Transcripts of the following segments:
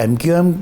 MQM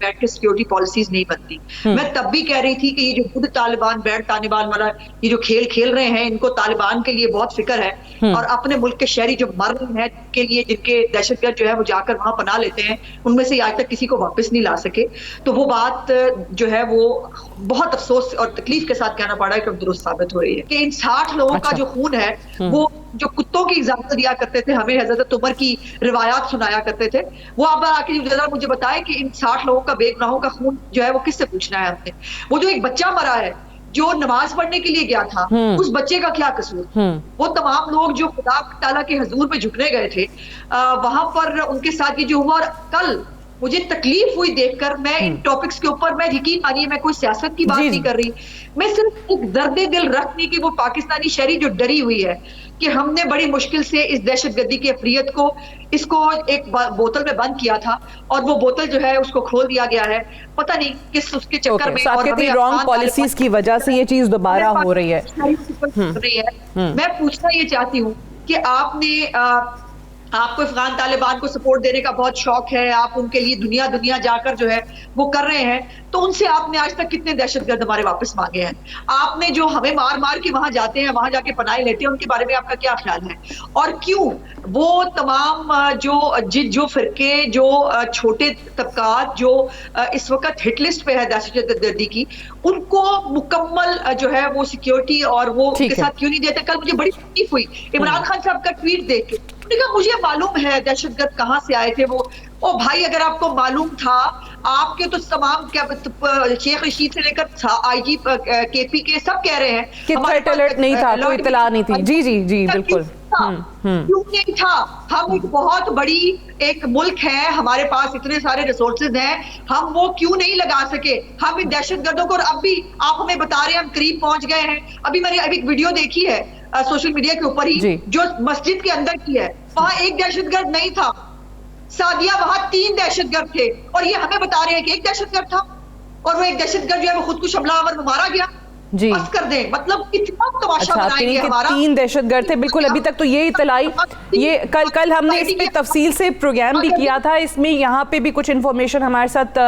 بیٹھ کے security policies نہیں بنتی. میں تب بھی کہہ رہی تھی کہ یہ جو خود طالبان بیٹھ طالبان والا یہ جو کھیل کھیل رہے ہیں ان کو طالبان کے لیے بہت فکر ہے اور اپنے ملک کے شہری جو مر رہے ہیں کے لیے جن کے دہشت گرد جو ہے وہ جا کر وہاں پناہ لیتے ہیں ان میں سے آج تک کسی کو واپس نہیں لا سکے. تو وہ بات جو ہے وہ بہت افسوس اور تکلیف کے ساتھ کہنا پڑ رہا ہے کہ درست ثابت ہو رہی ہے کہ ان 60 لوگوں کا جو خون ہے وہ جو کتوں کی اجازت دیا کرتے تھے ہمیں حضرت عمر کی روایات سنایا کرتے تھے وہ اب آ کے ذرا مجھے بتائے کہ ان 60 لوگوں کا بے گناہوں کا خون جو ہے وہ کس سے پوچھنا ہے ہم نے. وہ جو ایک بچہ مرا ہے جو نماز پڑھنے کے لیے گیا تھا اس بچے کا کیا قصور؟ وہ تمام لوگ جو خدا تعالیٰ کے حضور پہ جھکنے گئے تھے وہاں پر ان کے ساتھ یہ جو ہوا. اور کل مجھے تکلیف ہوئی دیکھ کر میں ان ٹاپکس کے اوپر میں یقین مانیے میں کوئی سیاست کی بات نہیں کر رہی میں صرف ایک درد دل رکھنے کی وہ پاکستانی شہری جو ڈری ہوئی ہے کہ ہم نے بڑی مشکل سے اس دہشت گردی کی افریت کو اس کو ایک بوتل میں بند کیا تھا اور وہ بوتل جو ہے اس کو کھول دیا گیا ہے پتہ نہیں کس اس کے چکر میں اور رانگ پالیسیز کی وجہ سے یہ چیز دوبارہ ہو رہی ہے. میں پوچھنا یہ چاہتی ہوں کہ آپ کو افغان طالبان کو سپورٹ دینے کا بہت شوق ہے آپ ان کے لیے دنیا جا کر جو ہے وہ کر رہے ہیں تو ان سے آپ نے آج تک کتنے دہشت گرد ہمارے واپس مانگے ہیں؟ آپ نے جو ہمیں مار کے وہاں جاتے ہیں وہاں جا کے پناہ لیتے ہیں ان کے بارے میں آپ کا کیا خیال ہے؟ اور کیوں وہ تمام جو فرقے جو چھوٹے طبقات جو اس وقت ہٹ لسٹ پہ ہے دہشت گردی کی ان کو مکمل جو ہے وہ سیکیورٹی اور وہ ان کے ساتھ کیوں نہیں دیتے؟ کل مجھے بڑی تکلیف ہوئی عمران خان صاحب کا ٹویٹ دیکھ کے مجھے معلوم ہے دہشت گرد کہاں سے آئے تھے وہ بھائی اگر آپ کو معلوم تھا آپ کے تو تمام شیخ رشید سے لے کر آئی جی کے پی کے سب کہہ رہے ہیں کہ تھریٹ الرٹ نہیں تھا کوئی اطلاع نہیں تھی. جی بالکل کیوں نہیں تھا؟ ہم ایک بہت بڑی ایک ملک ہے ہمارے پاس اتنے سارے ریسورسز ہیں ہم وہ کیوں نہیں لگا سکے؟ ہم ان دہشت گردوں کو اب بھی آپ ہمیں بتا رہے ہیں ہم قریب پہنچ گئے ہیں. ابھی میں نے ایک ویڈیو دیکھی ہے سوشل میڈیا کے اوپر ہی جو مسجد کے اندر کی ہے وہاں ایک دہشت گرد نہیں تھا سعدیہ وہاں 3 دہشت گرد تھے اور یہ ہمیں بتا رہے ہیں کہ ایک دہشت گرد تھا اور وہ ایک دہشت گرد جو ہے وہ خود کش حملہ آور میں مارا گیا. بس کر دیں مطلب اتنا تماشا بنائیں گے ہمارا 3 دہشت گرد تھے. بالکل ابھی تک تو یہ اطلاعی یہ کل ہم نے اس پہ تفصیل سے پروگرام بھی کیا تھا. اس میں یہاں پہ بھی کچھ انفارمیشن ہمارے ساتھ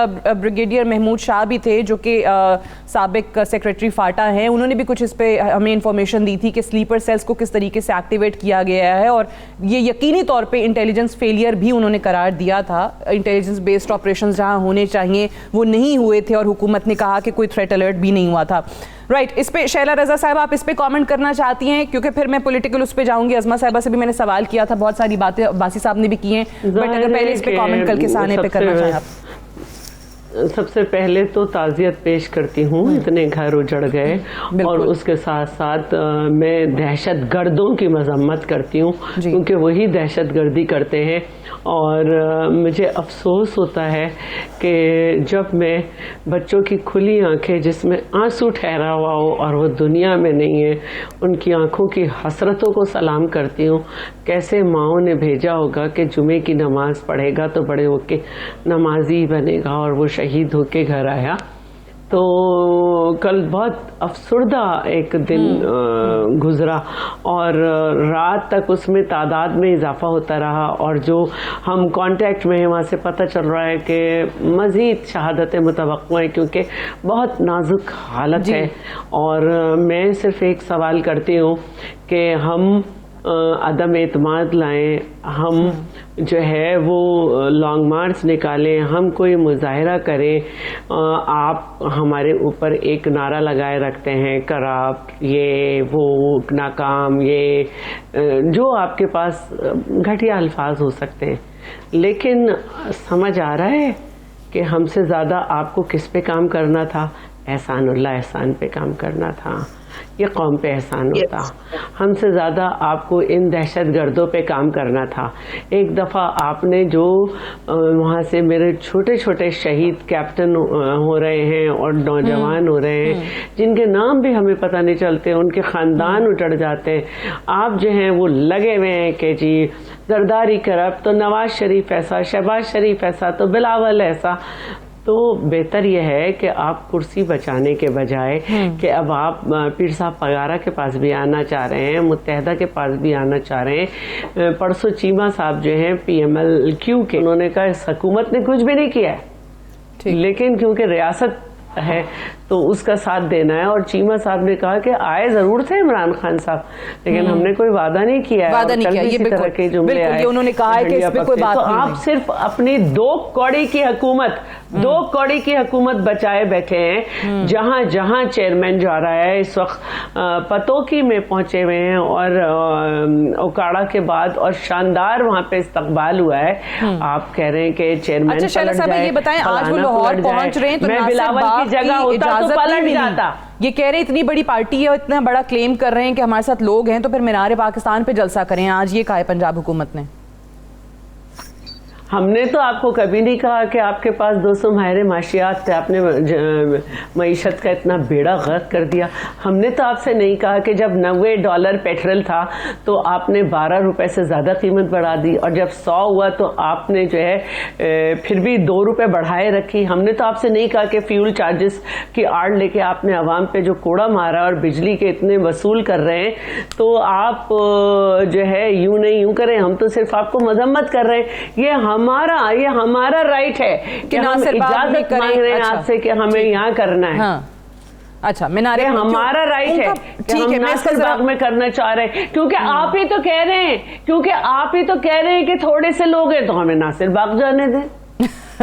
بریگیڈیئر محمود شاہ بھی تھے جو کہ سابق سیکریٹری فاٹا ہیں انہوں نے بھی کچھ اس پہ ہمیں انفارمیشن دی تھی کہ سلیپر سیلز کو کس طریقے سے ایکٹیویٹ کیا گیا ہے اور یہ یقینی طور پہ انٹیلیجنس فیلئر بھی انہوں نے قرار دیا تھا. انٹیلیجنس بیسڈ آپریشنز جہاں ہونے چاہیے وہ نہیں ہوئے تھے اور حکومت نے کہا کہ کوئی تھریٹ الرٹ بھی نہیں ہوا تھا. رائٹ اس پہ شیلا رضا صاحب آپ اس پہ کامنٹ کرنا چاہتی ہیں کیونکہ پھر میں پولیٹیکل اس پہ جاؤں گی. ازما صاحبہ سے بھی میں نے سوال کیا تھا بہت ساری باتیں باسی صاحب نے بھی کی ہیں بٹ اگر پہلے اس پہ کامنٹ کل کے سانے پہ کرنا چاہیں آپ. سب سے پہلے تو تعزیت پیش کرتی ہوں اتنے گھر اجڑ گئے اور اس کے ساتھ ساتھ میں دہشت گردوں کی مذمت کرتی ہوں کیونکہ وہی دہشت گردی کرتے ہیں. اور مجھے افسوس ہوتا ہے کہ جب میں بچوں کی کھلی آنکھیں جس میں آنسو ٹھہرا ہوا ہو اور وہ دنیا میں نہیں ہے ان کی آنکھوں کی حسرتوں کو سلام کرتی ہوں. کیسے ماؤں نے بھیجا ہوگا کہ جمعے کی نماز پڑھے گا تو بڑے ہو کے نمازی بنے گا اور وہ شہید ہو کے گھر آیا. تو کل بہت افسردہ ایک دن گزرا اور رات تک اس میں تعداد میں اضافہ ہوتا رہا اور جو ہم کانٹیکٹ میں ہیں وہاں سے پتہ چل رہا ہے کہ مزید شہادتیں متوقع ہیں کیونکہ بہت نازک حالت ہے. اور میں صرف ایک سوال کرتی ہوں کہ ہم عدم اعتماد لائیں ہم جو ہے وہ لانگ مارچ نکالیں ہم کوئی مظاہرہ کریں. آپ ہمارے اوپر ایک نعرہ لگائے رکھتے ہیں کرپٹ یہ وہ ناکام یہ جو آپ کے پاس گھٹیا الفاظ ہو سکتے ہیں لیکن سمجھ آ رہا ہے کہ ہم سے زیادہ آپ کو کس پہ کام کرنا تھا؟ احسان اللہ احسان پہ کام کرنا تھا. یہ قوم پہ احسان ہوتا. ہم سے زیادہ آپ کو ان دہشت گردوں پہ کام کرنا تھا. ایک دفعہ آپ نے جو وہاں سے میرے چھوٹے چھوٹے شہید کیپٹن ہو رہے ہیں اور نوجوان ہو رہے ہیں جن کے نام بھی ہمیں پتہ نہیں چلتے ان کے خاندان اجڑ جاتے ہیں. آپ جو ہیں وہ لگے ہوئے ہیں کہ جی زرداری کرپٹ تو نواز شریف ایسا شہباز شریف ایسا تو بلاول ایسا. تو بہتر یہ ہے کہ آپ کرسی بچانے کے بجائے کہ اب آپ پیر صاحب پگارا کے پاس بھی آنا چاہ رہے ہیں متحدہ کے پاس بھی آنا چاہ رہے ہیں. پرسوں چیمہ صاحب جو ہیں PML Q کے انہوں نے کہا اس حکومت نے کچھ بھی نہیں کیا ہے لیکن کیونکہ ریاست ہے تو اس کا ساتھ دینا ہے. اور چیمہ صاحب نے کہا کہ آئے ضرور تھے عمران خان صاحب, لیکن ہم نے کوئی وعدہ نہیں کیا ہے. یہ بالکل انہوں نے کہا ہے کہ اس پہ کوئی بات نہیں. تو آپ صرف اپنی دو کوڑی کی حکومت بچائے بیٹھے ہیں. جہاں جہاں چیئرمین جا رہا ہے اس وقت پتوکی میں پہنچے ہوئے ہیں اور اوکاڑا کے بعد, اور شاندار وہاں پہ استقبال ہوا ہے. آپ کہہ رہے ہیں کہ چیئرمین اچھا شیلا صاحب یہ بتائیں, آج وہ لاہور پہنچ رہے ہیں تو ناصر باغ کی اجازت نہیں ملی. یہ کہہ رہے ہیں اتنی بڑی پارٹی ہے, اتنا بڑا کلیم کر رہے ہیں کہ ہمارے ساتھ لوگ ہیں, تو پھر مینار پاکستان پہ جلسہ کریں. آج یہ کہا ہے پنجاب حکومت نے. ہم نے تو آپ کو کبھی نہیں کہا کہ آپ کے پاس 200 ماہر معاشیات تھے, آپ نے معیشت کا اتنا بیڑا غرق کر دیا. ہم نے تو آپ سے نہیں کہا کہ جب $90 پیٹرول تھا تو آپ نے 12 روپے سے زیادہ قیمت بڑھا دی, اور جب 100 ہوا تو آپ نے جو ہے پھر بھی 2 روپے بڑھائے رکھی. ہم نے تو آپ سے نہیں کہا کہ فیول چارجز کی آڑ لے کے آپ نے عوام پہ جو کوڑا مارا اور بجلی کے اتنے وصول کر رہے ہیں, تو آپ جو ہے یوں نہیں یوں کریں. ہم تو صرف آپ کو مذمت کر رہے ہیں. یہ ہمارا رائٹ ہے کہ ہم اجازت مانگ رہے ہیں آپ سے کہ ہمیں یہاں کرنا ہے. اچھا مینار ہمارا رائٹ ہے کہ ہم ناصر باغ میں کرنا چاہ رہے ہیں, کیونکہ آپ ہی تو کہہ رہے ہیں کہ تھوڑے سے لوگ ہیں تو ہمیں ناصر باغ جانے دیں.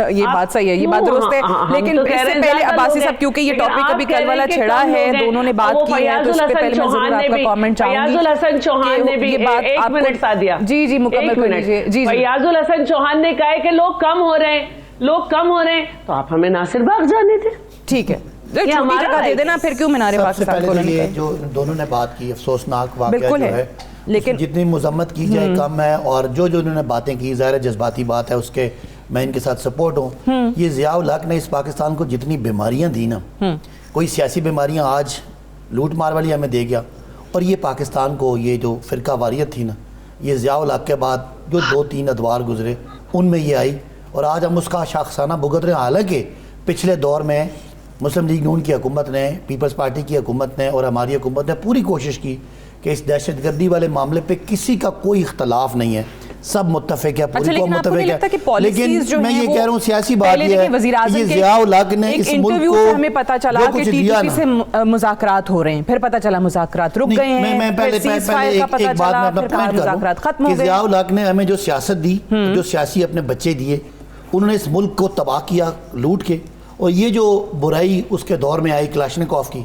یہ بات صحیح ہے, یہ بات درست ہے, لیکن اس سے پہلے عباسی صاحب کیونکہ یہ ٹاپک ابھی کل والا چھڑا ہے, دونوں نے بات کی ہے, تو اس پہ پہلے میں ضرور آپ کا کامنٹ چاہوں گی. فیاض الحسن چوہان نے بھی ایک منٹ سادیا جی مکمل کر لیجیے. جی فیاض الحسن چوہان نے کہا ہے کہ لوگ کم ہو رہے ہیں تو آپ ہمیں ناصر باغ جانے دیں. ٹھیک ہے, چھوٹی جگہ دے دینا, پھر کیوں مینار پاکستان کو یہ جو دونوں نے بات کی افسوسناک واقعہ جو ہے, لیکن جتنی مذمت کی جائے کم ہے, اور جو انہوں نے باتیں کی ظاہر جذباتی بات ہے, اس کے میں ان کے ساتھ سپورٹ ہوں. یہ ضیاء الحق نے اس پاکستان کو جتنی بیماریاں دی نا, کوئی سیاسی بیماریاں آج لوٹ مار والی ہمیں دے گیا, اور یہ پاکستان کو یہ جو فرقہ واریت تھی نا, یہ ضیاء الحق کے بعد جو 2-3 ادوار گزرے ان میں یہ آئی, اور آج ہم اس کا شاخسانہ بھگت رہے ہیں. حالانکہ پچھلے دور میں مسلم لیگ نون کی حکومت نے, پیپلز پارٹی کی حکومت نے اور ہماری حکومت نے پوری کوشش کی کہ اس دہشت گردی والے معاملے پہ کسی کا کوئی اختلاف نہیں ہے, سب متفق ہے, پوری قوم متفق ہے. لیکن میں یہ کہہ رہا ہوں سیاسی بات یہ ہے کہ یہ ضیاء الحق نے اس ملک کو ہمیں پتا چلا کہ ٹی پی سے مذاکرات ہو رہے ہیں, پھر پتا چلا مذاکرات رک گئے ہیں. میں پہلے ایک بات میں اپنا پوائنٹ کروں کہ ضیاء الحق نے ہمیں جو سیاست دی, جو سیاسی اپنے بچے دیے, انہوں نے اس ملک کو تباہ کیا لوٹ کے. اور یہ جو برائی اس کے دور میں آئی کلاشنکوف کی,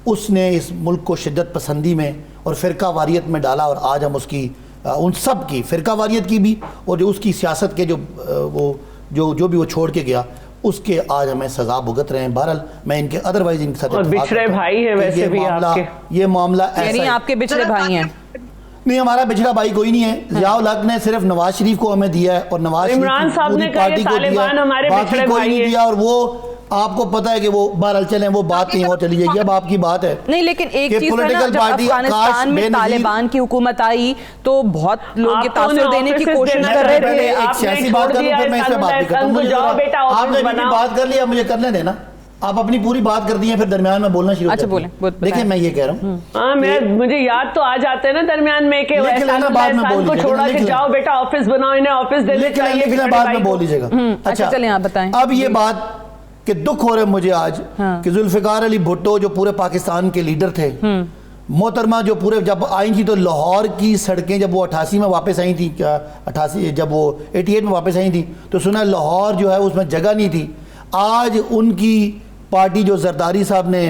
اس نے اس ملک کو شدت پسندی میں اور فرقہ واریت میں ڈالا, اور آج ہم اس کی ان سب کی فرقہ واریت کی بھی اور جو اس کی سیاست کے جو بھی وہ چھوڑ کے گیا اس کے آج ہمیں سزا بھگت رہے ہیں. بہرحال میں ان کے ادروائز ان کے ساتھ بچھڑے بھائی ہیں ویسے بھی آپ کے, یہ معاملہ ایسا ہے, آپ کے بچھڑے بھائی ہیں. نہیں, ہمارا بچھڑا بھائی کوئی نہیں ہے. ضیاء الحق نے صرف نواز شریف کو ہمیں دیا ہے, اور نواز شریف پوری پارٹی کو دیا ہے, باقی کوئی نہیں دیا. اور وہ آپ کو پتا ہے کہ وہ بہرحال چلیں, وہ بات نہیں اور چلی جائے گی, اب آپ کی بات ہے. نہیں لیکن ایک چیز ہے نا, جب افغانستان میں طالبان کی حکومت آئی تو بہت لوگ یہ تاثر دینے کی کوشش کر رہے تھے. ایک سیاسی بات کروں پھر میں اس سے بات بھی کرتا ہوں. آپ نے بھی بات کر لیا, مجھے کرنے دینا. آپ اپنی پوری بات کر دی ہیں, پھر درمیان میں بولنا شروع کرتے ہیں. دیکھیں میں یہ کہہ رہا ہوں, ہاں مجھے یاد تو آ جاتے ہیں نا درمیان میں کہ احسان کو چھوڑا کہ جاؤ بیٹا آفس بناؤ, انہیں آفس دے دیں, لیکن بعد میں بول لیجیے گا. اچھا چلیں آپ بتائیں. اب یہ بات کہ دکھ ہو رہا ہے مجھے آج کہ ذوالفقار علی بھٹو جو پورے پاکستان کے لیڈر تھے, محترمہ جو پورے جب آئی تھی تو لاہور کی سڑکیں جب وہ 88 میں واپس آئی تھی, 88 جب وہ 88 میں واپس آئی تھی تو سنا لاہور جو ہے اس میں جگہ نہیں تھی. آج ان کی پارٹی جو زرداری صاحب نے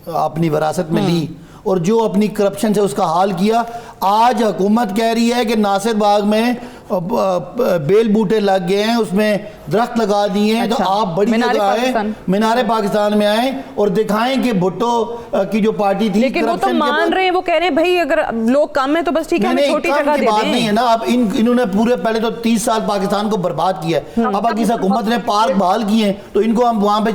اپنی وراثت میں لی اور جو اپنی کرپشن سے اس کا حال کیا, آج حکومت کہہ رہی ہے کہ ناصر باغ میں بیل بوٹے لگ گئے ہیں, اس میں درخت لگا دیے ہیں. تو آپ بڑی جگہ آئیں, مینار پاکستان میں آئیں اور دکھائیں کہ بھٹو کی جو پارٹی تھی, لیکن وہ تو مان رہے ہیں, وہ کہہ رہے ہیں بھائی اگر لوگ کم ہیں تو بس ٹھیک ہے, ہمیں چھوٹی جگہ دے دیں. بات نہیں ہے نا, اب انہوں نے پورے پہلے تو 30 سال پاکستان کو برباد کیا ہے. اب اگر اس حکومت نے پارک بحال کیے ہیں تو ان کو ہم وہاں پہ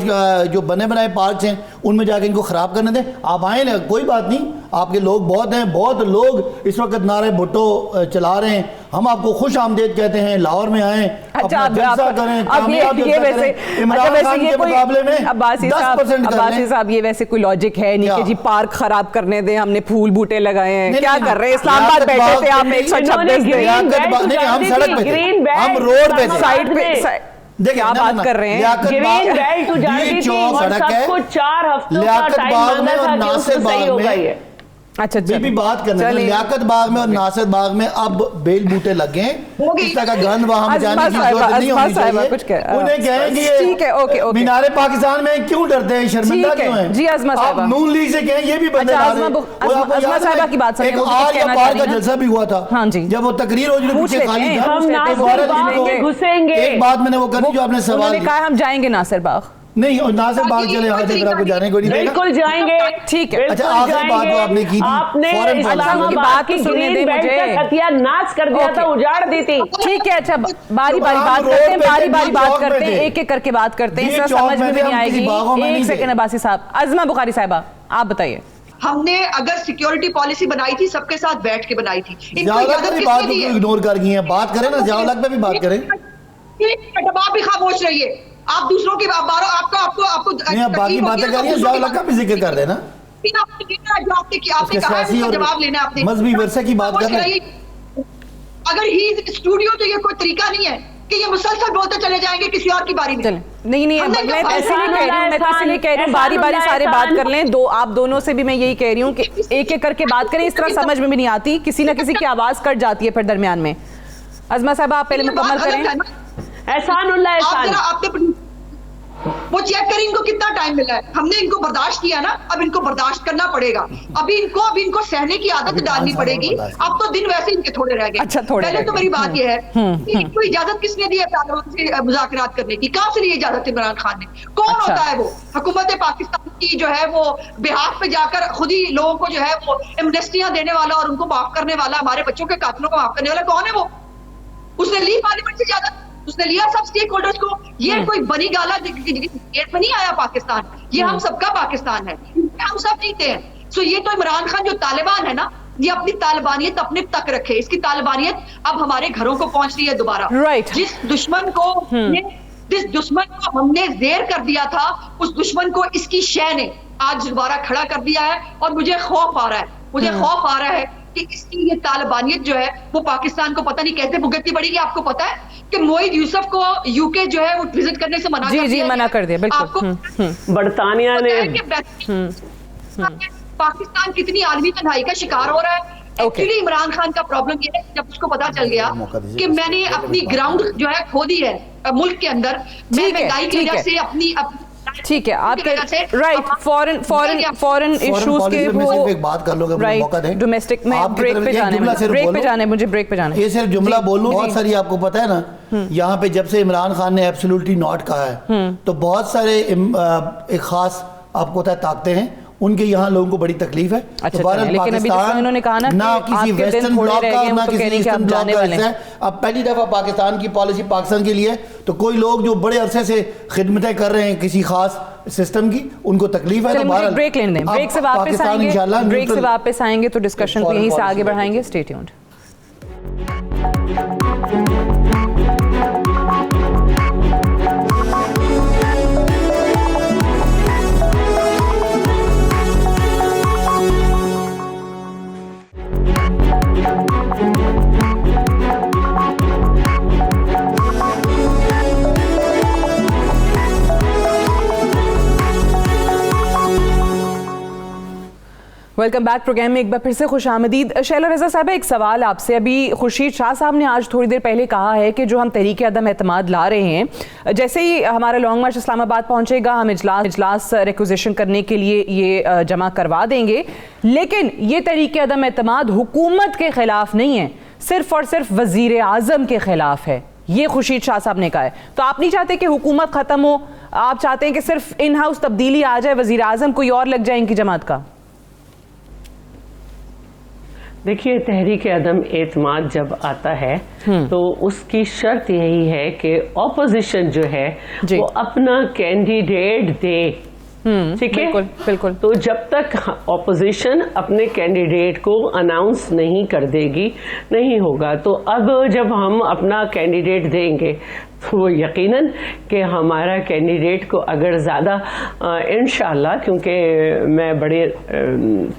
جو بنے بنائے پارکس ہیں ان میں جا کے ان کو خراب کرنے دیں. آپ آئیں نا, کوئی بات نہیں, آپ کے لوگ بہت ہیں, بہت لوگ اس وقت نعرہ بھٹو چلا رہے ہیں. ہم آپ کو خوش آمدید کہتے ہیں, لاہور میں آئیں, اپنا جلسہ کریں, کامیاب جلسہ کریں. عمران خان کے مقابلے میں 10% عباسی صاحب یہ ویسے کوئی لاجک ہے نہیں کہ جی پارک خراب کرنے دیں, ہم نے پھول بوٹے لگائے ہیں, کیا کر رہے ہیں؟ اسلام آباد بیٹھے تھے آپ 126 دیں, ہم سڑک پہ, ہم روڈ پہ, سائڈ پہ دیکھیں کیا بات کر رہے ہیں؟ گرین بیلٹ اجاڑ دی تھی اور سب کو 4 ہفتوں کا ٹائم مانگا تھا کہ اس کو صحیح ہوگا یہ. اچھا بھی بات کرنا ہے لیاقت باغ میں اور ناصر باغ میں اب بیل بوٹے لگے ہیں, اس طرح کا گند وہاں جانے کی ضرورت نہیں ہونی چاہیے. انہیں کہیں کہ یہ مینار پاکستان میں کیوں ڈرتے ہیں, شرمندہ کیوں ہیں؟ جی عظمت صاحبہ, آپ نون لیگ سے کہیں یہ بھی بندے عظمت صاحبہ کی بات ایک آر یا بار کا جلسہ بھی ہوا تھا جب وہ تقریر ہو جو پیچھے خالی تھا. ایک بات میں نے وہ کرنی جو آپ نے سوال کہا, ہم جائیں گے ناصر باغ. نہیں, ناصر باغ چلے آج اگر آپ کو جانے کو نہیں دے گا بالکل جائیں گے. ٹھیک ہے. اچھا آخری بات جو آپ نے کی آپ نے تھی اسلام آباد کی گرین بیلٹ کا خطیہ ناچ کر دیا تھا, اجاڑ دی تھی. ٹھیک ہے, اچھا باری باری بات کرتے ہیں, باری باری بات کرتے ہیں, ایک ایک کر کے بات کرتے ہیں, سمجھ میں بھی نہیں آئے گی. ایک سیکنڈ عباسی صاحب. عظمہ بخاری صاحبہ آپ بتائیے. ہم نے اگر سیکیورٹی پالیسی بنائی تھی سب کے ساتھ بیٹھ کے بنائی تھی. بات کو اگنور کر گئی ہیں, بات کریں نا ضیاء الحق پہ بھی بات کریں. آپ بھی خاموش رہیے, آپ دوسروں کی آپ کو نہیں, آپ باقی باتیں کر رہی ہیں, ضیاء الحق کا بھی ذکر کر دینا. آپ نے کہا جواب لینا, آپ نے مذہبی ورثے کی بات کر رہے ہیں. اگر ہی اسٹوڈیو تو یہ کوئی طریقہ نہیں ہے کہ یہ مسلسل بولتے چلے جائیں گے کسی اور کی باری میں. نہیں, میں اسی لیے کہہ رہی ہوں باری باری سارے بات کر لیں. آپ دونوں سے بھی میں یہی کہہ رہی ہوں کہ ایک ایک کر کے بات کریں, اس طرح سمجھ میں بھی نہیں آتی, کسی نہ کسی کی آواز کٹ جاتی ہے پھر درمیان میں. عظمہ صاحبہ آپ پہلے مکمل کریں. احسان اللہ احسان, آپ نے وہ چیک کریں ان کو کتنا ٹائم ملا ہے. ہم نے ان کو برداشت کیا نا, اب ان کو برداشت کرنا پڑے گا. ابھی ان کو سہنے کی عادت ڈالنی پڑے گی. اب تو دن ویسے ان کے تھوڑے رہ گئے. پہلے تو میری بات یہ ہے کہ ان کو اجازت کس نے دی ہے طالبان سے مذاکرات کرنے کی؟ کہاں سے لی اجازت عمران خان نے؟ کون ہوتا ہے وہ حکومت پاکستان کی جو ہے وہ بہاف پہ جا کر خود ہی لوگوں کو جو ہے وہ ایمنیسٹیاں دینے والا اور ان کو معاف کرنے والا, ہمارے بچوں کے قاتلوں کو معاف کرنے والا کون ہے وہ؟ اس نے لی پارلیمنٹ سے اجازت, اس نے لیا سب سٹیک ہولڈرز کو. یہ کوئی بنی گالا گیٹ میں نہیں آیا پاکستان, یہ ہم سب کا پاکستان ہے, ہم سب جیتے ہیں. سو یہ تو عمران خان جو طالبان ہے نا, یہ اپنی طالبانیت اپنے تک رکھے. اس کی طالبانیت اب ہمارے گھروں کو پہنچ رہی ہے دوبارہ. جس دشمن کو ہم نے زیر کر دیا تھا, اس دشمن کو اس کی شے نے آج دوبارہ کھڑا کر دیا ہے. اور مجھے خوف آ رہا ہے کہ اس کی یہ طالبانیت جو ہے وہ پاکستان کو پتہ نہیں کیسے بھگتنی پڑے گی. آپ کو پتا ہے کہ معید یوسف کو یو کے جو ہے وہ وزٹ کرنے سے منع کر دیا. بالکل. برطانیہ نے پاکستان کتنی عالمی تنہائی کا شکار ہو رہا ہے. ایکچولی عمران خان کا پرابلم یہ ہے جب اس کو پتا چل گیا کہ میں نے اپنی گراؤنڈ جو ہے کھو دی ہے ملک کے اندر, میں مہنگائی کی وجہ سے اپنی ٹھیک ہے آپ کے رائٹ فورن ایشوز کے وہ ایک بات کر لو گے موقع دیں ڈومیسٹک میں بریک پہ جانے مجھے بریک پہ جانا ہے. یہ صرف جملہ بولوں, بہت ساری آپ کو پتہ ہے نا یہاں پہ جب سے عمران خان نے ایبسولوٹلی ناٹ کہا ہے تو بہت سارے ایک خاص آپ کو طاقتیں ہیں, ان کے یہاں لوگوں کو بڑی تکلیف ہے. لیکن ابھی انہوں نے کہا نا نہ کسی ویسٹرن بلاک کا نہ کسی ایسٹرن بلاک کا حصہ ہے. اب پہلی دفعہ پاکستان کی پالیسی پاکستان کے لیے تو کوئی لوگ جو بڑے عرصے سے خدمتیں کر رہے ہیں کسی خاص سسٹم کی, ان کو تکلیف ہے. تو بریک لینے دیں, بریک سے واپس آئیں گے تو ڈسکشن کو یہیں سے آگے بڑھائیں گے. Stay tuned. Welcome back. Programme میں ایک بار پھر سے خوش آمدید. شیلا رضا صاحبہ, ایک سوال آپ سے. ابھی خورشید شاہ صاحب نے آج تھوڑی دیر پہلے کہا ہے کہ جو ہم تحریک عدم اعتماد لا رہے ہیں, جیسے ہی ہمارا لانگ مارچ اسلام آباد پہنچے گا ہم اجلاس ریکوزیشن کرنے کے لیے یہ جمع کروا دیں گے, لیکن یہ تحریک عدم اعتماد حکومت کے خلاف نہیں ہے, صرف اور صرف وزیر اعظم کے خلاف ہے. یہ خورشید شاہ صاحب نے کہا ہے. تو آپ نہیں چاہتے کہ حکومت ختم ہو, آپ چاہتے ہیں کہ صرف ان ہاؤس تبدیلی آ جائے, وزیر اعظم کوئی اور لگ جائے ان کی جماعت کا؟ دیکھیے, تحریک عدم اعتماد جب آتا ہے تو اس کی شرط یہی ہے کہ اپوزیشن جو ہے وہ اپنا کینڈیڈیٹ دے. ٹھیک ہے, بالکل. تو جب تک اپوزیشن اپنے کینڈیڈیٹ کو اناؤنس نہیں کر دے گی نہیں ہوگا. تو اب جب ہم اپنا کینڈیڈیٹ دیں گے تو وہ یقیناً کہ ہمارا کینڈیڈیٹ کو اگر زیادہ انشاءاللہ، کیونکہ میں بڑے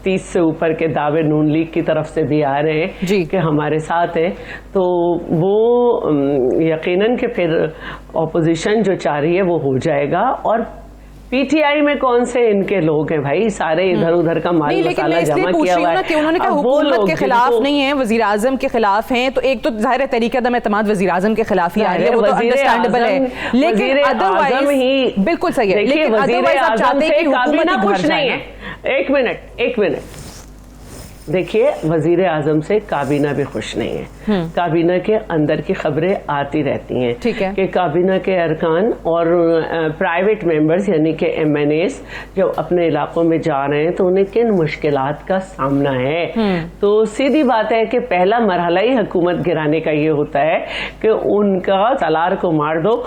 30 سے اوپر کے دعوے نون لیگ کی طرف سے بھی آ رہے ہیں کہ ہمارے ساتھ ہیں، تو وہ یقیناً کہ پھر اپوزیشن جو چاہ رہی ہے وہ ہو جائے گا. اور پی ٹی آئی میں کون سے ان کے لوگ ہیں بھائی، سارے ادھر ادھر کا مال مسالہ جمع کیا ہوا ہے. کہ انہوں نے کہا حکومت کے خلاف نہیں ہیں، وزیر اعظم کے خلاف ہیں، تو ایک تو ظاہر ہے تحریک عدم اعتماد وزیر اعظم کے خلاف ہی آ رہی ہے، وہ تو انڈرسٹینڈیبل ہے، لیکن ادروائز بالکل صحیح ہے، لیکن ادروائز آپ چاہتے ہیں کہ حکومت ہی خوش نہیں ہے. ایک منٹ دیکھیے، وزیر اعظم سے کابینہ بھی خوش نہیں ہے. کابینہ کے اندر کی خبریں آتی رہتی ہیں کہ کابینہ کے ارکان اور پرائیویٹ ممبرز یعنی کہ ایم این ایز جب اپنے علاقوں میں جا رہے ہیں تو انہیں کن مشکلات کا سامنا ہے. تو سیدھی بات ہے کہ پہلا مرحلہ ہی حکومت گرانے کا یہ ہوتا ہے کہ ان کا تالار کو مار دو،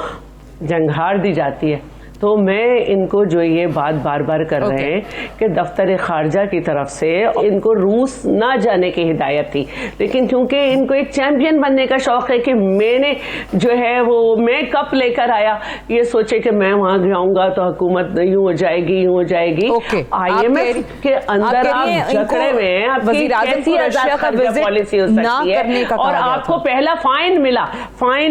جنگ ہار دی جاتی ہے. تو میں ان کو جو یہ بات بار بار کر رہے ہیں کہ دفتر خارجہ کی طرف سے ان کو روس نہ جانے کی ہدایت تھی، لیکن کیونکہ ان کو ایک چیمپئن بننے کا شوق ہے کہ میں نے جو ہے وہ میں کپ لے کر آیا، یہ سوچے کہ میں وہاں جاؤں گا تو حکومت یوں ہو جائے گی یوں ہو جائے گی. آئی ایم ایف کے اندر آپ جکڑے ہوئے ہیں، آپ کی کیسی آزاد خارجہ پالیسی ہو سکتی ہے؟ اور آپ کو پہلا فائن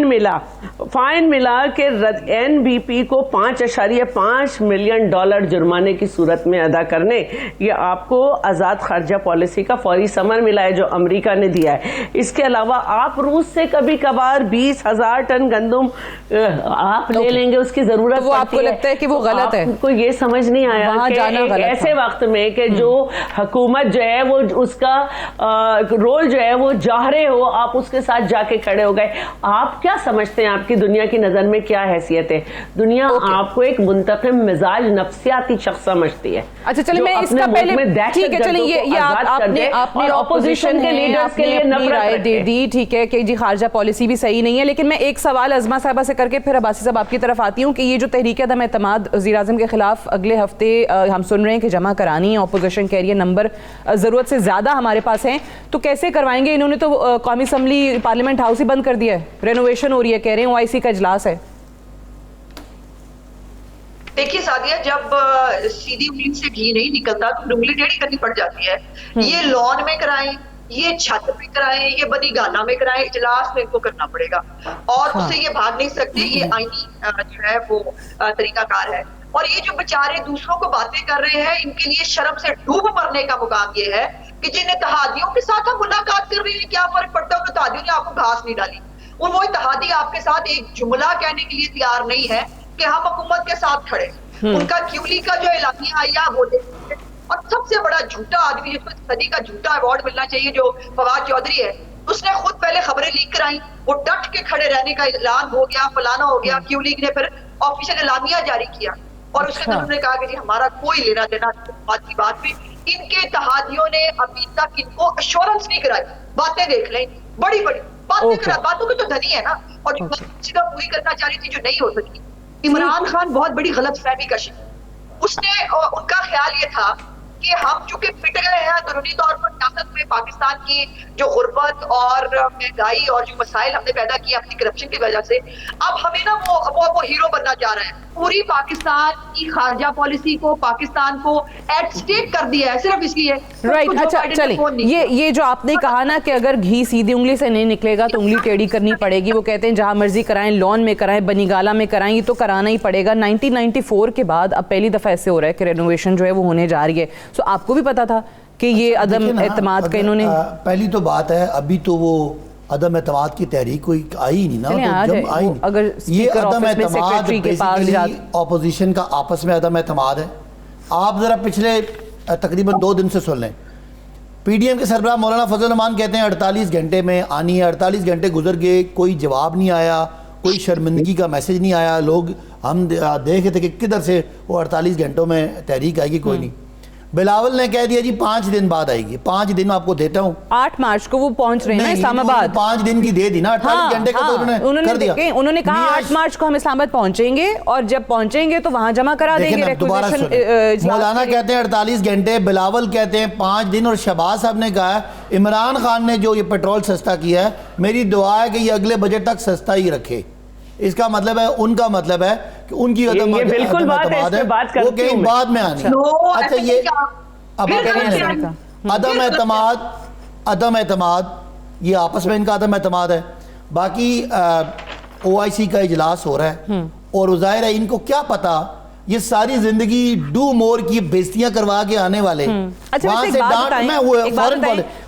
ملا کہ این بی پی کو $5.5 ملین جرمانے کی صورت میں ادا کرنے. یہ آپ کو آزاد خارجہ پالیسی کا فوری ثمر ملا ہے جو امریکہ نے دیا ہے. اس کے علاوہ آپ روس سے کبھی کبھار 20,000 ٹن گندم آپ لے لیں گے، اس کی ضرورت وہ آپ کو لگتا ہے کہ وہ غلط ہے؟ آپ کو یہ سمجھ نہیں آیا کہ ایسے وقت میں کہ جو حکومت جو ہے وہ اس کا رول جو ہے وہ جاہرے ہو، آپ اس کے ساتھ جا کے کھڑے ہو گئے. آپ کیا سمجھتے ہیں آپ کی دنیا کی نظر میں کیا حیثیت ہے؟ دنیا آپ کو ایک منتقم مزاج نفسیاتی شخص سمجھتی ہے. اچھا چلیں میں اس کا پہلے ٹھیک ہے، چلیں یہ آپ نے اپوزیشن کے لیڈرز کے لیے اپنی رائے دے دی، ٹھیک ہے کہ جی خارجہ پالیسی بھی صحیح نہیں ہے، لیکن میں ایک سوال عظمہ صاحبہ سے کر کے پھر عباسی صاحب آپ کی طرف آتی ہوں کہ یہ جو تحریک عدم اعتماد وزیر اعظم کے خلاف اگلے ہفتے ہم سن رہے ہیں کہ جمع کرانی ہے، اپوزیشن کہہ رہی ہے نمبر ضرورت سے زیادہ ہمارے پاس ہیں، تو کیسے کروائیں گے؟ انہوں نے تو قومی اسمبلی پارلیمنٹ ہاؤس ہی بند کر دیا ہے، رینوویشن ہو رہی ہے، کہہ رہے ہیں OIC کا اجلاس ہے. دیکھیے سعدیہ، جب سیدھی انگلی سے گھی نہیں نکلتا تو انگلی ٹیڑھی کرنی پڑ جاتی ہے. یہ لان میں کرائیں، یہ چھت پہ کرائیں، یہ بنی گانا میں کرائیں، اجلاس میں ان کو کرنا پڑے گا اور اس سے یہ بھاگ نہیں سکتے. یہ آئینی جو ہے وہ طریقہ کار ہے. اور یہ جو بیچارے دوسروں کو باتیں کر رہے ہیں، ان کے لیے شرم سے ڈوب مرنے کا مقام یہ ہے کہ جن اتحادیوں کے ساتھ ہم ملاقات کر رہے ہیں کیا فرق پڑتا ہے؟ ان اتحادیوں نے آپ کو گھاس نہیں ڈالی. وہ اتحادی آپ کے ساتھ ایک جملہ کہنے کے لیے تیار نہیں ہے کہ ہم حکومت کے ساتھ کھڑے. ان کا کیولی کا جو اعلامیہ آیا وہ دیکھیں. اور سب سے بڑا جھوٹا آدمی جس کو صدی کا جھوٹا ایوارڈ ملنا چاہیے جو فواد چودھری ہے، اس نے خود پہلے خبریں لیک کرائی، وہ ڈٹ کے کھڑے رہنے کا اعلان ہو گیا، فلانا ہو گیا. کیو لیگ نے پھر آفیشل اعلامیہ جاری کیا اور اس کے اندر انہوں نے کہا کہ جی ہمارا کوئی لینا دینا بات کی بات بھی. ان کے اتحادیوں نے ابھی تک ان کو ایشورنس نہیں کرائی. باتیں دیکھ لیں، بڑی بڑی باتیں کرا، باتوں کے تو دھنی ہے نا. اور جو سیدھا پوری کرنا چاہ رہی تھی جو نہیں ہو سکی. عمران خان بہت بڑی غلط فہمی کا شکار. اس نے ان کا خیال یہ تھا کہ ہم چونکہ پٹ گئے ہیں ضروری طور پر سیاست میں، پاکستان کی جو غربت اور مہنگائی اور جو مسائل ہم نے پیدا کیے اپنی کرپشن کی وجہ سے، اب ہمیں نا وہ ہیرو بننا چاہ رہے ہیں. پوری پاکستان کی خارجہ پالیسی کو پاکستان کو ایٹ سٹیک کر دیا ہے صرف اس لیے. رائٹ، اچھا چلیں یہ جو آپ نے کہا نا کہ اگر گھی سیدھی انگلی سے نہیں نکلے گا تو انگلی ٹیڑھی کرنی پڑے گی. وہ کہتے ہیں جہاں مرضی کرائیں، لان میں کرائیں، بنی گالا میں کرائیں، یہ تو کرانا ہی پڑے گا. 1994 کے بعد اب پہلی دفعہ ایسے ہو رہا ہے کہ رینوویشن جو ہے وہ ہونے جا رہی ہے. سو آپ کو بھی پتا تھا کہ یہ عدم اعتماد کا انہوں نے پہلی تو بات ہے ابھی تو وہ عدم اعتماد کی تحریک کوئی آئی نہیں نا. تو جب آئی نہیں یہ عدم اعتماد بیسیکلی اپوزیشن کا آپس میں عدم اعتماد ہے. آپ ذرا پچھلے تقریباً 2 دن سے سن لیں. پی ڈی ایم کے سربراہ مولانا فضل الرحمان کہتے ہیں 48 گھنٹے میں آنی ہے. 48 گھنٹے گزر گئے، کوئی جواب نہیں آیا، کوئی شرمندگی کا میسج نہیں آیا. لوگ ہم دیکھ رہے تھے کہ کدھر سے وہ 48 گھنٹوں میں تحریک آئے گی، کوئی نہیں. بلاول نے کہہ دیا جی 5 دن بعد آئے گی. 5 دن آپ کو دیتا ہوں. 8 مارچ کو وہ پہنچ رہے ہیں اسلام آباد. 5 دن کی دے دی نا، 48 گھنٹے کا تو انہوں نے کر دیا. انہوں نے کہا 8 مارچ کو ہم اسلام آباد پہنچیں گے اور جب پہنچیں گے تو وہاں جمع کرا دیں گے. مولانا کہتے ہیں 48 گھنٹے، بلاول کہتے ہیں 5 دن، اور شہباز صاحب نے کہا ہے عمران خان نے جو یہ پیٹرول سستا کیا ہے، میری دعا ہے کہ یہ اگلے بجٹ تک سستا ہی رکھے. اس کا مطلب ہے ان کا مطلب ہے کہ ان کی عدم بالکل بات ہے، اس پہ بات کرتی ہوں وہ کہیں بعد میں آنی. اچھا یہ عدم اعتماد یہ آپس میں ان کا عدم اعتماد ہے. باقی OIC کا اجلاس ہو رہا ہے اور ظاہر ہے ان کو کیا پتا یہ ساری زندگی ڈو مور کی بےزتیاں کروا کے آنے والے. وہاں سے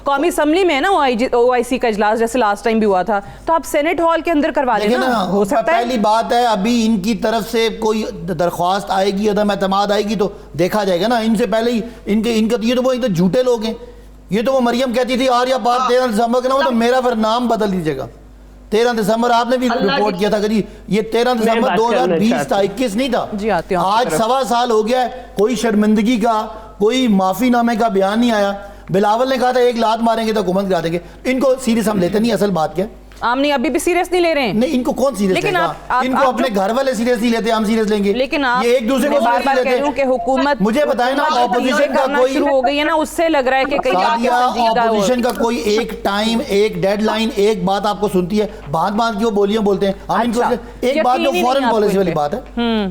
قومی اسمبلی میں ہے نا OIC کا اجلاس جیسے لاسٹ ٹائم بھی ہوا تھا, تو آپ سینٹ ہال کے اندر کروا لیں نا, ہو سکتا ہے. پہلی بات ہے ابھی ان کی طرف سے کوئی درخواست آئے گی, عدم اعتماد آئے گی تو دیکھا جائے گا نا. ان سے پہلے ہی ان کا یہ تو جھوٹے لوگ ہیں. یہ تو وہ مریم کہتی تھی آریہ پار 13 دسمبر کے نام تو میرا پھر نام بدل دیجیے گا. 13 دسمبر آپ نے بھی رپورٹ کیا تھا کہ یہ 13 دسمبر 2020 تھا, 21 نہیں تھا. آج 1.25 سال ہو گیا ہے, کوئی شرمندگی کا کوئی معافی نامے کا بیان نہیں آیا. بلاول نے کہا تھا 1 لات ماریں گے تو حکومت گرا دیں گے. ان کو سیریس ہم لیتے نہیں. اصل بات کیا ہم نہیں ابھی بھی سیریس نہیں لے رہے ہیں. نہیں ان کو کون سیریس لے گا؟ ان کو اپنے گھر والے سیریس نہیں لیتے, ہم سیریس لیں گے. لیکن آپ یہ ایک دوسرے کو بار بار کہہ رہی ہوں کہ حکومت مجھے بتائیں نا اپوزیشن کا کوئی شروع ہو گئی ہے نا, اس سے لگ رہا ہے کہ اپوزیشن کا کوئی ایک ٹائم ایک ڈیڈ لائن ایک بات آپ کو سنتی ہے, باندھ باندھ کی وہ بولیاں بولتے ہیں. ہم ان کو ایک بات جو فورن پالیسی والی بات ہے,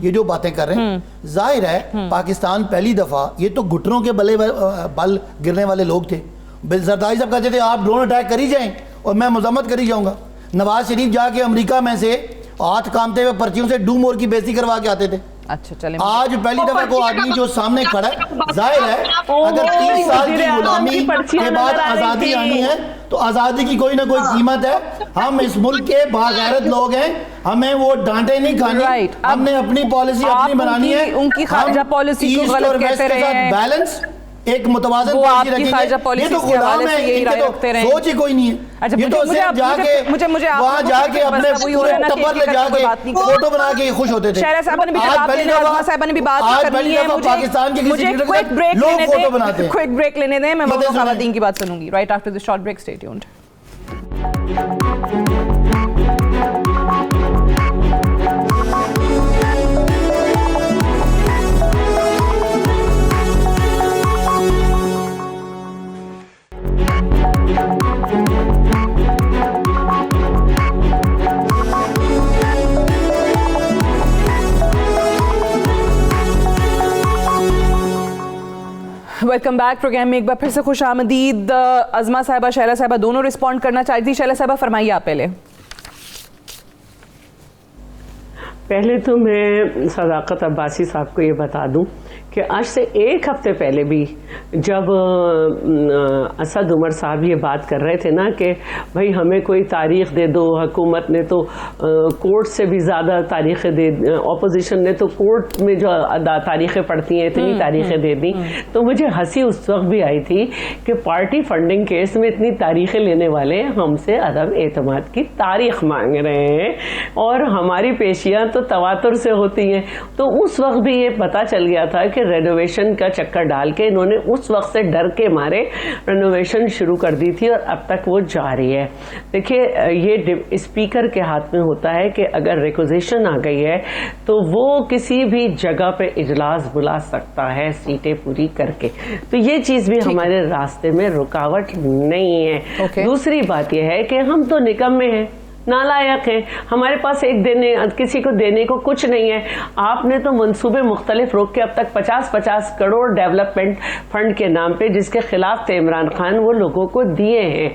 یہ جو باتیں کر رہے ہیں ظاہر ہے پاکستان پہلی دفعہ, یہ تو گھٹنوں کے بل گرنے والے لوگ تھے. زرداری صاحب کہتے تھے آپ ڈرون اٹیک کری جائیں اور میں مذمت کری جاؤں گا. نواز شریف جا کے امریکہ میں سے ہاتھ کامتے ہوئے پرچیوں سے ڈو مور کی بےزتی کروا کے آتے تھے. اچھا چلیں, آج پہلی دفعہ کو آدمی جو سامنے کھڑا ہے, ظاہر ہے اگر 30 سال کی غلامی کے بعد آزادی آنی ہے تو آزادی کی کوئی نہ کوئی قیمت ہے. ہم اس ملک کے باغیرت لوگ ہیں, ہمیں وہ ڈانٹے نہیں کھانی, ہم نے اپنی پالیسی اپنی بنانی ہے. ان کی خارجہ پالیسی کو غلط کہتے رہے ہیں, بیلنس ایک متوازن پالیسی رکھیں گے. یہ تو غلام ہے, ان کے تو سوچ ہی کوئی نہیں ہے. یہ تو صرف جا کے وہاں جا کے اپنے پورے ٹبر لے جا کے فوٹو بنا کے خوش ہوتے تھے. آج پہلی دفعہ پاکستان کے کسی لیڈر کے لوگ فوٹو بناتے ہیں. کوئک بریک لینے دیں, میں وہ خواتین کی بات سنوں گی. Right after this short break, stay tuned. Welcome back. Programme میں ایک بار پھر سے خوش آمدید. عظمہ صاحبہ, شہلا صاحبہ دونوں رسپونڈ کرنا چاہتی تھی. شہلا صاحبہ فرمائیے آپ پہلے. پہلے تو میں صداقت عباسی صاحب کو یہ بتا دوں کہ آج سے 1 ہفتے پہلے بھی جب اسد عمر صاحب یہ بات کر رہے تھے نا کہ بھائی ہمیں کوئی تاریخ دے دو, حکومت نے تو کورٹ سے بھی زیادہ تاریخیں دے, اپوزیشن نے تو کورٹ میں جو تاریخیں پڑھتی ہیں اتنی تاریخیں دے دیں, تو مجھے ہنسی اس وقت بھی آئی تھی کہ پارٹی فنڈنگ کیس میں اتنی تاریخیں لینے والے ہم سے عدم اعتماد کی تاریخ مانگ رہے ہیں اور ہماری پیشیاں تو تواتر سے ہوتی ہیں. تو اس وقت بھی یہ پتہ چل گیا تھا کہ رینوویشن کا چکر ڈال کے انہوں نے اس وقت سے ڈر کے مارے رینوویشن شروع کر دی تھی اور اب تک وہ جاری ہے. دیکھیے یہ اسپیکر کے ہاتھ میں ہوتا ہے کہ اگر ریکوزیشن آ گئی ہے تو وہ کسی بھی جگہ پہ اجلاس بلا سکتا ہے سیٹیں پوری کر کے. تو یہ چیز بھی ہمارے راستے میں رکاوٹ نہیں ہے. دوسری بات یہ ہے کہ ہم تو نکمے ہیں, نالائق ہیں, ہمارے پاس کسی کو دینے کو کچھ نہیں ہے. آپ نے تو منصوبے مختلف روک کے اب تک 50-50 کروڑ ڈیولپمنٹ فنڈ کے نام پہ جس کے خلاف تھے عمران خان وہ لوگوں کو دیے ہیں.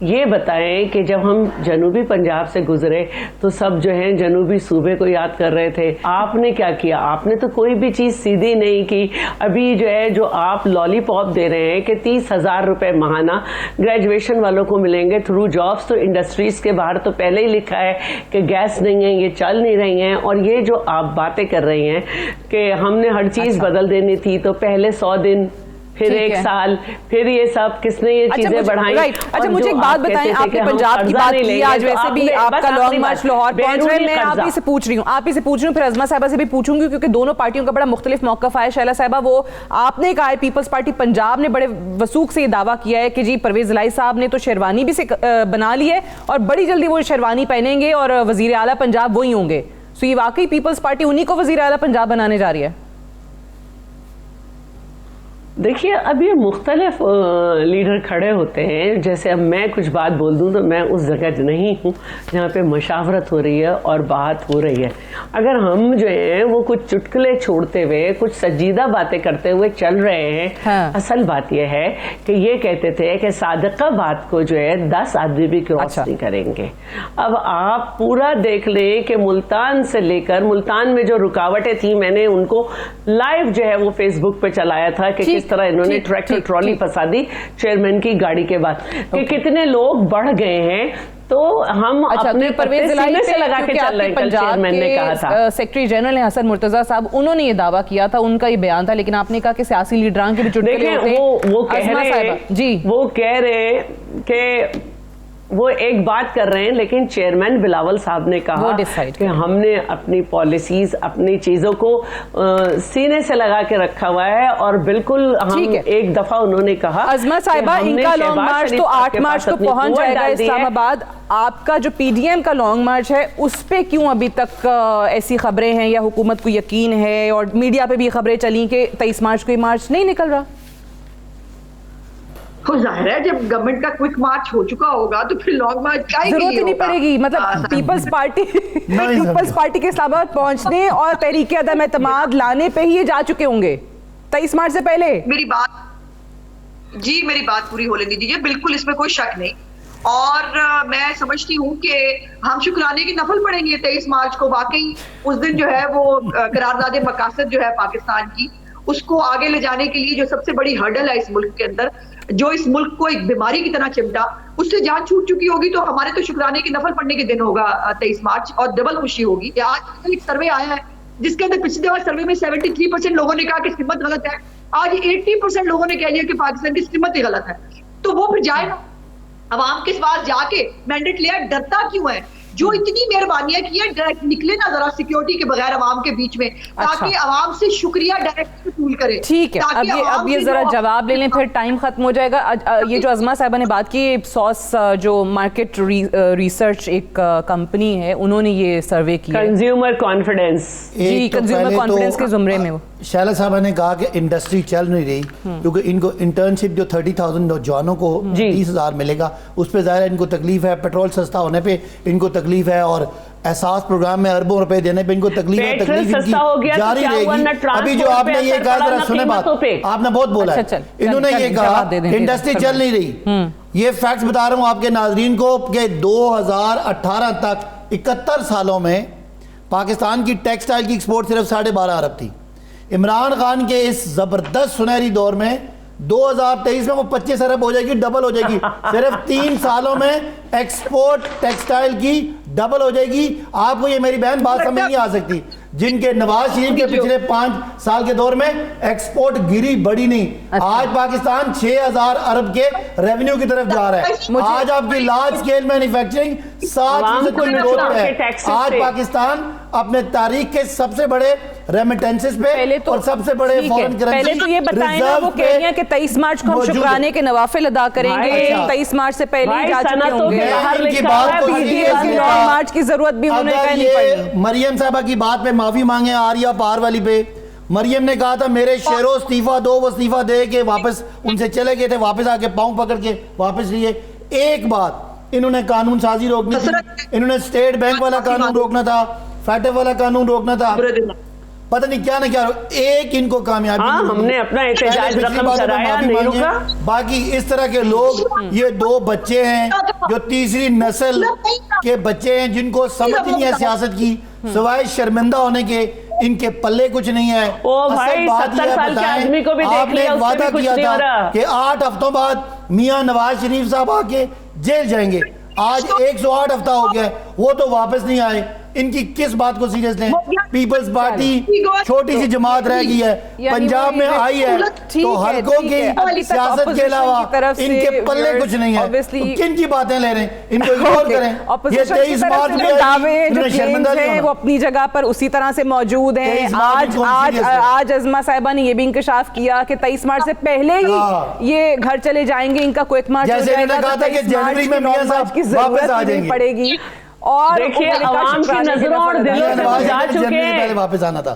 یہ بتائیں کہ جب ہم جنوبی پنجاب سے گزرے تو سب جو ہیں جنوبی صوبے کو یاد کر رہے تھے. آپ نے کیا کیا؟ آپ نے تو کوئی بھی چیز سیدھی نہیں کی. ابھی جو ہے جو آپ لالی پاپ دے رہے ہیں کہ 30,000 روپے ماہانہ گریجویشن والوں کو ملیں گے تھرو جابس, تو انڈسٹریز کے باہر تو پہلے ہی لکھا ہے کہ گیس نہیں ہے, یہ چل نہیں رہی ہیں. اور یہ جو آپ باتیں کر رہی ہیں کہ ہم نے ہر چیز بدل دینی تھی, تو پہلے 100 دن پھر 1 سال پھر یہ سب کس نے یہ چیزیں بڑھائیں. اچھا مجھے ایک بات بتائیں, آپ نے پنجاب کی بات کی, آج ویسے بھی آپ کا لانگ مارچ لاہور پہنچ رہے ہیں. میں آپ ہی سے پوچھ رہی ہوں, پھر عظمہ صاحبہ سے بھی پوچھوں گی کیونکہ دونوں پارٹیوں کا بڑا مختلف موقف ہے. شہلا صاحبہ وہ آپ نے کہا ہے پیپلز پارٹی پنجاب نے بڑے وثوق سے یہ دعویٰ کیا ہے کہ جی پرویز الہی صاحب نے تو شیروانی بھی بنا لی ہے اور بڑی جلدی وہ شیروانی پہنیں گے اور وزیر اعلیٰ پنجاب وہی ہوں گے. سو یہ واقعی پیپلز پارٹی انہی کو وزیر اعلیٰ پنجاب بنانے جا رہی ہے؟ دیکھیے اب یہ مختلف لیڈر کھڑے ہوتے ہیں، جیسے اب میں کچھ بات بول دوں تو میں اس جگہ نہیں ہوں جہاں پہ مشاورت ہو رہی ہے اور بات ہو رہی ہے. اگر ہم جو ہیں وہ کچھ چٹکلے چھوڑتے ہوئے کچھ سجیدہ باتیں کرتے ہوئے چل رہے ہیں، اصل بات یہ ہے کہ یہ کہتے تھے کہ صادقہ بات کو جو ہے 10 آدمی بھی کراس نہیں کریں گے. اب آپ پورا دیکھ لیں کہ ملتان سے لے کر ملتان میں جو رکاوٹیں تھیں، میں نے ان کو لائیو جو ہے وہ فیس بک پہ چلایا تھا کہ کس طرح انہوں نے ٹریکٹر ٹرالی پھنسا دی چیئرمین کی گاڑی کے بعد، کہ کتنے لوگ بڑھ گئے ہیں. تو ہم اپنے پرویز سینے سے لگا کے چل رہے ہیں. کل چیئرمین نے کہا تھا، سیکرٹری جنرل ہیں حسن مرتضیٰ صاحب، انہوں نے یہ دعویٰ کیا تھا، ان کا یہ بیان تھا، لیکن آپ نے کہا کہ سیاسی لیڈران کے بھی چٹکلے ہوتے ہیں. وہ کہہ رہے کہ وہ ایک بات کر رہے ہیں، لیکن چیئرمین بلاول صاحب نے کہا کہ ہم نے اپنی پالیسیز اپنی چیزوں کو سینے سے لگا کے رکھا ہوا ہے. اور بالکل ہم ایک دفعہ انہوں نے کہا عظمت صاحبہ ان کا لانگ مارچ تو 8 مارچ کو پہنچ جائے گا اسلام آباد. آپ کا جو پی ڈی ایم کا لانگ مارچ ہے اس پہ کیوں ابھی تک ایسی خبریں ہیں، یا حکومت کو یقین ہے اور میڈیا پہ بھی خبریں چلیں کہ 23 مارچ کو یہ مارچ نہیں نکل رہا؟ ظاہر ہے جب گورنمنٹ کا کوئک مارچ ہو چکا ہوگا تو پھر لانگ مارچ کا ضرورت ہی نہیں پڑے گی. مطلب پیپلز پارٹی کے اسلام آباد پہنچنے اور تحریک عدم اعتماد لانے پہ ہی یہ جا چکے ہوں گے 23 مارچ سے پہلے. میری بات پوری ہو لینے دیجیے. بالکل اس میں کوئی شک نہیں، اور میں سمجھتی ہوں کہ ہم شکرانے کی نفل پڑھیں گے 23 مارچ کو. واقعی اس دن جو ہے وہ قرارداد مقاصد جو ہے پاکستان کی، اس کو آگے لے جانے کے لیے جو سب سے بڑی ہرڈل ہے اس ملک کے اندر، جو اس ملک کو ایک بیماری کی طرح چمٹا، اس سے جان چھوٹ چکی ہوگی. تو ہمارے تو شکرانے کی نفل پڑھنے کے دن ہوگا 23 مارچ، اور ڈبل خوشی ہوگی. آج ایک سروے آیا ہے جس کے اندر پچھلے دفعہ سروے میں 73% لوگوں نے کہا کہ سمت غلط ہے، آج 80% لوگوں نے کہہ دیا کہ پاکستان کی سمت ہی غلط ہے. تو وہ پھر جائے گا عوام کے پاس جا کے مینڈیٹ لیا. ڈرتا کیوں ہے؟ جو اتنی مہربانیاں کی ہیں ڈائریکٹ نکلے نا ذرا سیکیورٹی کے بغیر عوام کے بیچ میں، تاکہ عوام سے شکریہ ڈائریکٹ وصول کرے. ٹھیک ہے، اب یہ ذرا جواب لے لیں پھر ٹائم ختم ہو جائے گا. یہ جو عظمہ صاحبہ نے بات کی، سوس جو مارکیٹ ریسرچ ایک کمپنی ہے، انہوں نے یہ سروے کیا کنزیومر کانفیڈنس. جی، کنزیومر کانفیڈنس کے زمرے میں. وہ شیلا صاحبہ نے کہا کہ انڈسٹری چل نہیں رہی کیونکہ ان کو انٹرنشپ جو 30,000 نوجوانوں کو 30,000 ملے گا، اس پہ ظاہر ان کو تکلیف ہے. پیٹرول سستا ہونے پہ ان کو تکلیف ہے، اور احساس پروگرام میں اربوں روپے دینے پہ ان کو تکلیف ہے. تکلیف ان کی جاری رہے گی. ابھی جو آپ نے یہ کہا، ذرا سنیں بات، آپ نے بہت بولا ہے. انہوں نے یہ کہا انڈسٹری چل نہیں رہی. یہ فیکٹس بتا رہا ہوں آپ کے ناظرین کو کہ 2018 تک 71 سالوں میں پاکستان کی ٹیکسٹائل کی ایکسپورٹ صرف 12.5 ارب تھی. عمران خان کے اس زبردست سنہری دور میں 2023 میں وہ 25 ارب ہو جائے گی، ڈبل ہو جائے گی. صرف 3 سالوں میں ایکسپورٹ ٹیکسٹائل کی ڈبل ہو جائے گی. آپ کو یہ میری بہن بات سمجھ نہیں آ سکتی، جن کے نواز شریف کے پچھلے 5 سال کے دور میں ایکسپورٹ گری بڑی نہیں. آج پاکستان 6,000 ارب کے ریونیو کی طرف جا رہا ہے. آج آپ کی لارج سکیل مینوفیکچرنگ 7% کی گروتھ پہ ہے. آج پاکستان اپنے تاریخ کے سب سے بڑے ریمیٹنسز پہ اور سب سے بڑے فورن کرنسی. پہلے تو یہ بتائیں نا، وہ کہہ رہی ہیں کہ 23 مارچ کو ہم شکرانے کے نوافل ادا کریں گے. 23 مارچ سے پہلے ہی جا چکے ہوں گے. مارچ کی ضرورت بھی انہوں نے کہنی پڑی. مریم صاحبہ کی بات پہ معافی مانگے آریا پار والی پہ. مریم نے کہا تھا میرے شیروں استعفیٰ دو، وہ استعفیٰ دے کے واپس ان سے چلے گئے تھے، واپس آ کے پاؤں پکڑ کے واپس لیے. ایک بات انہوں نے قانون سازی روکنی تھی، انہوں نے اسٹیٹ بینک والا قانون روکنا تھا، فیٹف والا قانون روکنا تھا، پتہ نہیں کیا نہ کیا. ایک ان کو کامیابی ہم نے اپنا احتجاج رقم کرایا نہیں رکا. باقی اس طرح کے لوگ، یہ 2 بچے ہیں جو تیسری نسل کے بچے ہیں جن کو سمجھ نہیں ہے سیاست کی، سوائے شرمندہ ہونے کے ان کے پلے کچھ نہیں ہے. اصل بات یہ بتائیں، آپ نے وعدہ کیا تھا کہ 8 ہفتوں بعد میاں نواز شریف صاحب آ کے جیل جائیں گے. آج 108 ہفتہ ہو گیا، وہ تو واپس نہیں آئے. ان کی کس بات کو سیریس لیں؟ پیپلز پارٹی چھوٹی سی جماعت رہ گئی ہے، پنجاب میں آئی ہے تو حلقوں کی سیاست کے علاوہ ان کے پلے کچھ نہیں ہے. کن کی باتیں لے رہے ہیں؟ ان کو اگنور کریں. یہ 23 مارچ میں دعوے جو کلیمز ہیں وہ اپنی جگہ پر اسی طرح سے موجود ہیں. آج عظمہ صاحبہ نے یہ بھی انکشاف کیا کہ 23 مارچ سے پہلے ہی یہ گھر چلے جائیں گے، ان کا کوئک مارچ ہو جائے گا. کہا تھا کہ جنوری میں میاں صاحب واپس آ جائیں گے، پڑے گی. اور دیکھیے عوام کی نظروں اور دلوں سے جا چکے ہیں. پہلے واپس آنا تھا.